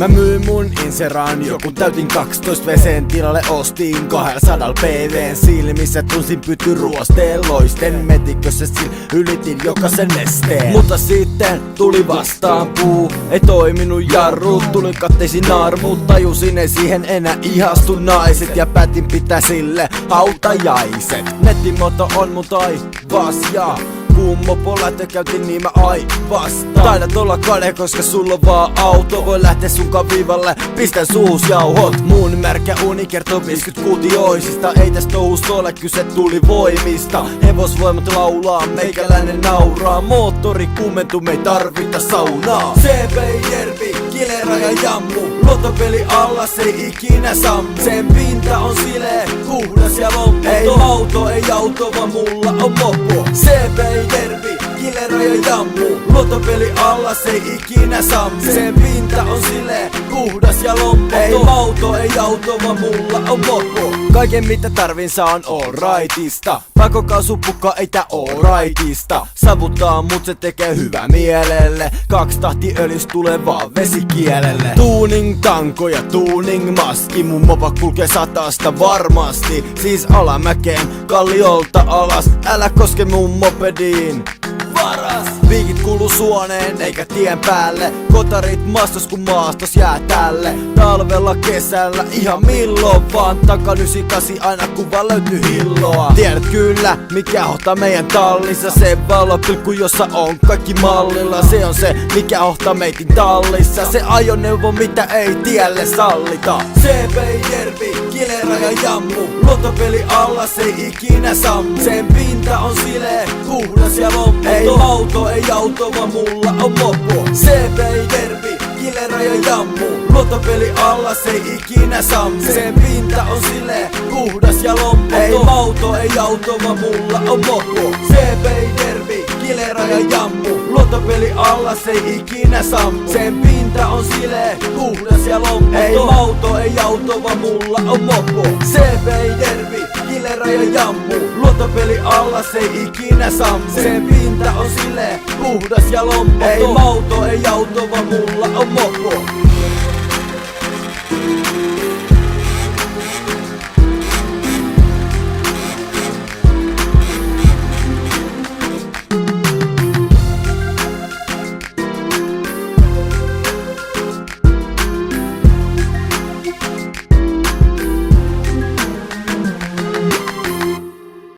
Mä myin mun Inseraan, joku täytin 12 veseen tilalle ostiin 200 PV:n silmissä tunsin pyty ruosteen loisten metikössä ylitin jokaisen nesteen. Mutta sitten tuli vastaan puu, ei toiminut jarru, tuli katteisiin armuut, tajusin ei siihen enää ihastu naiset ja päätin pitää sille hautajaiset. Nettimoto on mun taivas ja kun mopo lähtö käytin niin mä aivastan. Taidat olla kade koska sulla on vaan auto, voi lähteä sunkaan viivalle, pistän suus jauhot. Mun märkä uni kertoo 50-kuutioisista, ei tästä touhusta ole kyse tulivoimista. Hevosvoimat laulaa, meikäläinen nauraa, moottori kuumentuu, me ei tarvita saunaa. CB Järvi, Kilera ja Jammu, luottopeli alla se ei ikinä sammu. Sen pinta on sileä, puhdas ja lopputon. Ei auto, ei auto, vaan mulla on mopo. CB Järvi, Kilera ja Jammu, luottopeli alla se ei ikinä sammu. Sen pinta on sileä, puhdas ja lopputon. Ei auto, vaan mulla on mopo. Kaiken mitä tarvin saan alrightista, pakokaasupukka ei tää alrightista. Savuttaa mut se tekee hyvää mielelle, 2 tahtiöljys tulee vaan vesikielelle. Tuuning tanko ja tuuning maski, mun mopa kulkee 100 varmasti. Siis alamäkeen, kalliolta alas, älä koske mun mopediin. Varas! Viikit kuuluu suoneen eikä tien päälle, kotarit maastos kun maastos jää tälle. Talvella kesällä ihan milloin vaan, taka 98 aina kun vaan löytyy hilloa. Tiedät kyllä mikä hohtaa meidän tallissa, se valopilkku jossa on kaikki mallilla. Se on se mikä hohtaa meitin tallissa, se ajoneuvo mitä ei tielle sallita. CB Järvi, Kilera ja Jammu, luottopeli alla se ei ikinä sammu. Sen pinta on sileä, puhdas ja lopputon. Ei auto, vaan mulla on mopo. CB Järvi, Kilera ja Jammu, luottopeli alla se ei ikinä sammu. Sen pinta on sileä, puhdas ja lopputon. Ei auto, vaan mulla on mopo. CB Järvi, Kilera ja Jammu, luottopeli alla se ei ikinä sammu. Sen pinta on sileä, puhdas ja lopputon. Ei auto, vaan mulla on mopo. CB Järvi, Kilera ja Jammu, luottopeli alla se ei ikinä sammu. Sen pinta on sileä, puhdas ja lopputon. Ei auto, vaan mulla on mopo.